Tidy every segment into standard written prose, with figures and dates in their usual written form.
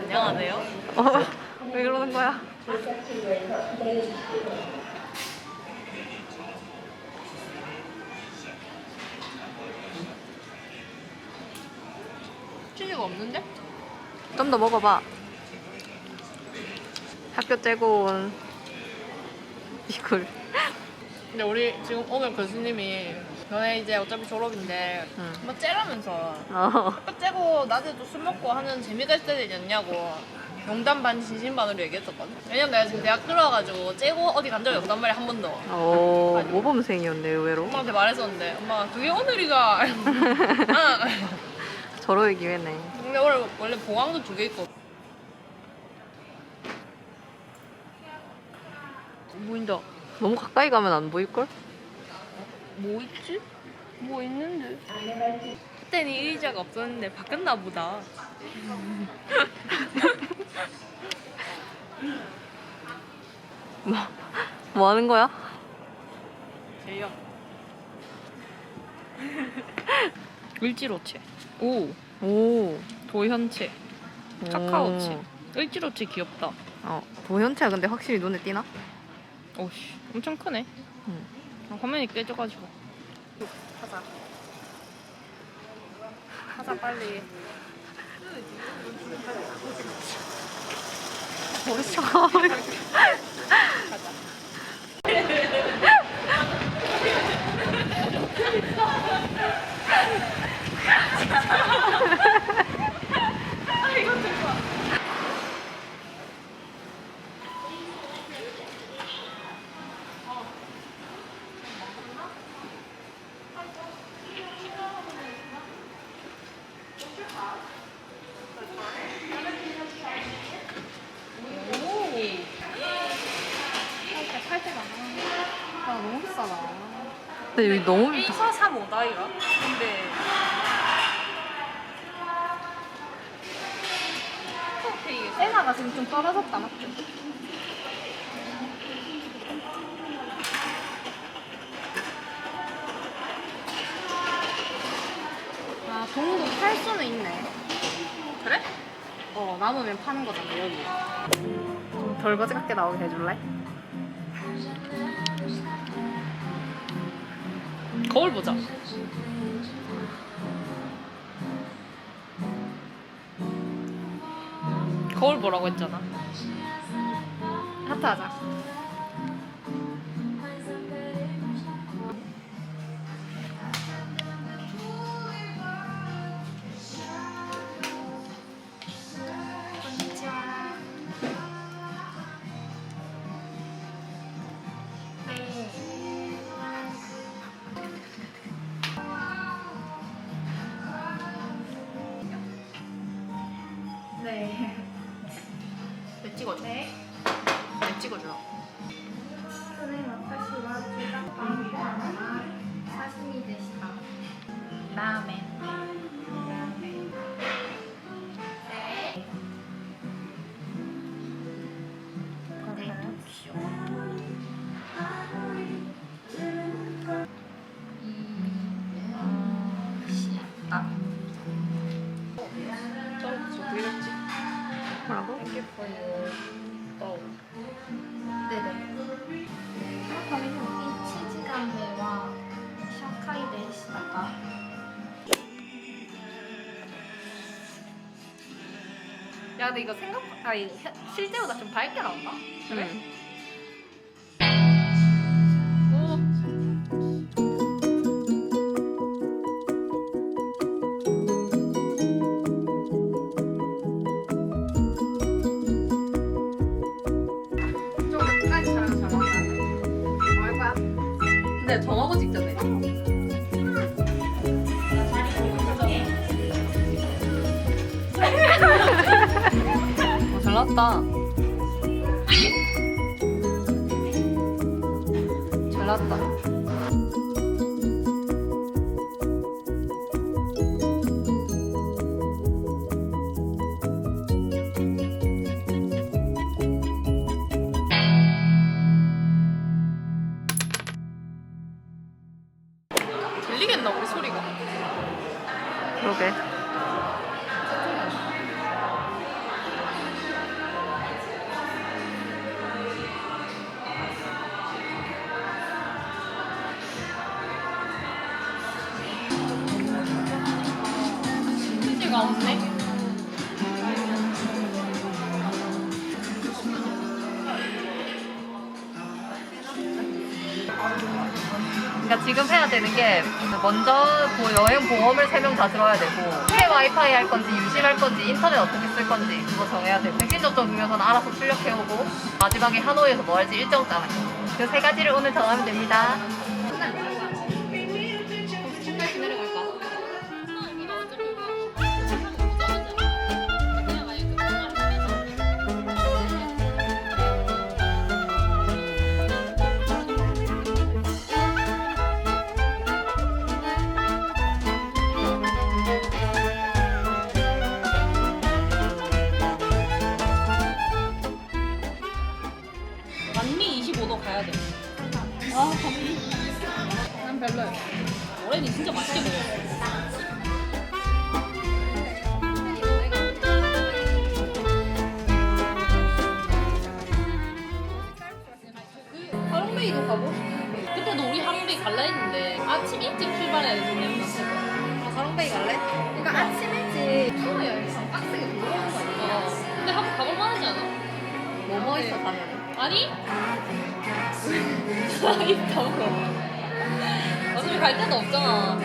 안녕하세요. 왜 그러는 거야? 치즈가 없는데? 좀 더 먹어봐. 학교 째고 온 이걸. 근데 우리 지금 오늘 교수님이 너네 이제 어차피 졸업인데 응. 뭐 째라면서 어. 학교 째고 낮에도 술 먹고 하는 재미가 있어야 되지 않냐고 농담 반 진심 반으로 얘기했었거든. 왜냐면 내가 지금 대학 들어와가지고 째고 어디 간 적이 없단 말이야, 한 번도. 오, 모범생이었네, 의외로. 엄마한테 말했었는데 엄마가 그게 오늘이가. 아. 저러의 기회네. 근데 원래 보강도 2개 있거든. 보인다. 너무 가까이 가면 안 보일걸? 뭐 있지? 뭐 있는데? 그때는 이 의자가 없었는데 바뀌었나 보다. 뭐 하는 거야? 제이야. 을지로체. 오. 오. 도현체. 카카오체. 을지로체 귀엽다. 도현채가 근데 확실히 눈에 띄나? 오씨, 엄청 크네. 응. 화면이 깨져가지고. 하자. 하자 빨리. 벌써. 너무 비싸다. 근데 여기 너무 1435다 이가. 근데 세나가 지금 좀 떨어졌다 맞죠? 아 동도 팔 수는 있네. 그래? 남으면 파는 거잖아 여기. 좀 덜 거지 같게 나오게 해줄래? 거울 보자. 거울 보라고 했잖아. 하트 하자. 네. 내 찍어줘. 네. 내 찍어줘. 선생님,私は中学校の刺身でした。 라멘. 뭐라고? 네네. 1時間目は社会でしたか? 야, 근데 이거 실제보다 좀 밝게 나온다. 그래? 좀 끝까지 촬영 잘한다. 뭐 할 거야? 근데 정하고 찍자네. 잘 나왔다. 잘 나왔다. 들리겠나 우리 소리가? 그러게. 맛있네. 그러니까 지금 해야 되는 게 먼저 여행 보험을 3명 다 들어야 되고 새 와이파이 할 건지 유심할 건지 인터넷 어떻게 쓸 건지 그거 정해야 되고 백신 접종 중에서는 알아서 출력해오고 마지막에 하노이에서 뭐 할지 일정 짜면 그 3가지를 오늘 정하면 됩니다. 반미 25도 가야 돼. 아, 반미. 난 별로야. 올해는 진짜 맛있게 먹었어. 그 하롱베이도 가고 싶어. 그때도 우리 하롱베이 갈라 했는데 아침 일찍 출발해야 되는데. 사롱베이 갈래? 그러니까 아침 일찍 투어 여행상 빡세게 돌아오는 거 아니야? 근데 한번 가볼 만하지 않아? 뭐뭐 있어 가면은? 아니? 있다고. 어차피 갈 데도 없잖아.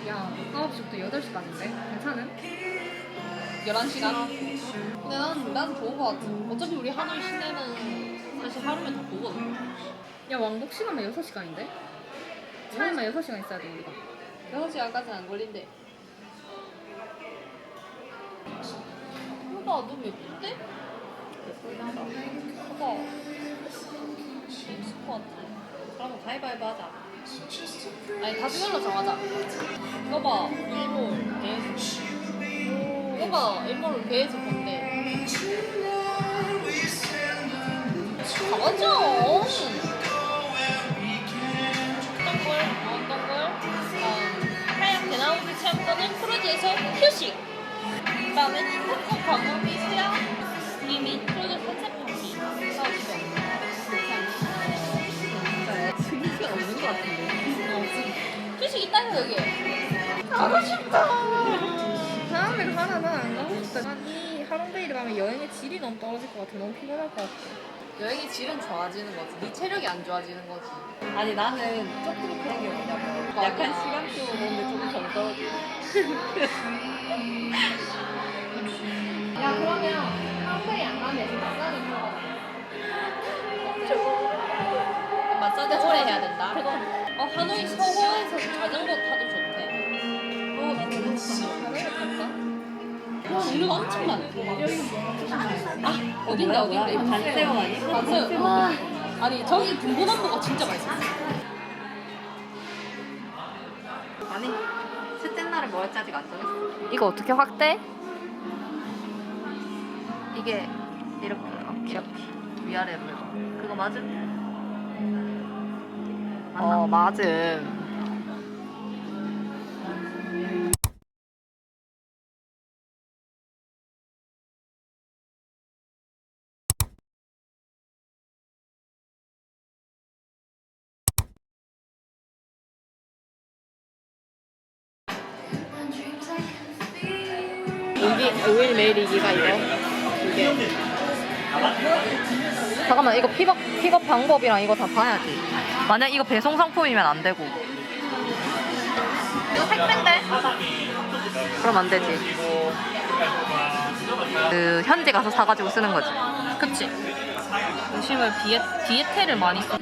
야 9시부터 8시까지인데 괜찮은? 11시간? 근데 난 좋은 거 같아. 어차피 우리 하노이 시내는 사실 하루면 다 보거든. 야 왕복 시간만 6시간인데? 차에만 6시간 있어야 돼 우리가. 6시간까지는 안 걸린대. 봐봐, 너무 예쁜데? 봐봐. 예쁠 것 같아. 그럼 가위바위보 하자. 아니, 다수결로 정하자. 이거 봐, 일몰, 계획. 이거 봐, 일몰을 계획 건데. 가보자. 어떤 걸? 하얀 대나무를 체험 또는 크루즈에서 휴식. 그다음에 핸드폰 관광비 수양 리밋 크루즈 산책하기. 승기가 없는 것 같은데. 휴식 있다요 여기. 가고 싶다. 다음에 하나 난안 가고 싶다. 아니 하롱베이를 가면 여행의 질이 너무 떨어질 것 같아. 너무 피곤할 것 같아. 여행의 질은 좋아지는 거지. 네 체력이 안 좋아지는 거지. 아니 나는 조금 그런 게 뭐냐면 약간 시간표 보는데 조금 정 떨어져. 야 그러면 하롱베이 안 가면 대신 마사지 들어가. 마사지 오래 해야 된다. 하노이 서호에서 자전거 타도 좋대. 자전거 탈까? 종류가 엄청 많대. 아, 어딘데? 반세요 아니? 반세요. 아니, 저기 군보남보가 진짜 맛있어. 아니 셋째 날에 뭐 할지 아직 안 정했어. 이거 어떻게 확대? 이게 이렇게 이렇게 위아래로 그거 맞음? 맞음. 여기 메일이기가 이거 이게 잠깐만 이거 픽업 방법이랑 이거 다 봐야지. 만약 이거 배송 상품이면 안 되고 이거 택배인데? 그럼 안 되지. 그 현지 가서 사가지고 쓰는 거지. 그치? 요즘은 디에테를 많이 써.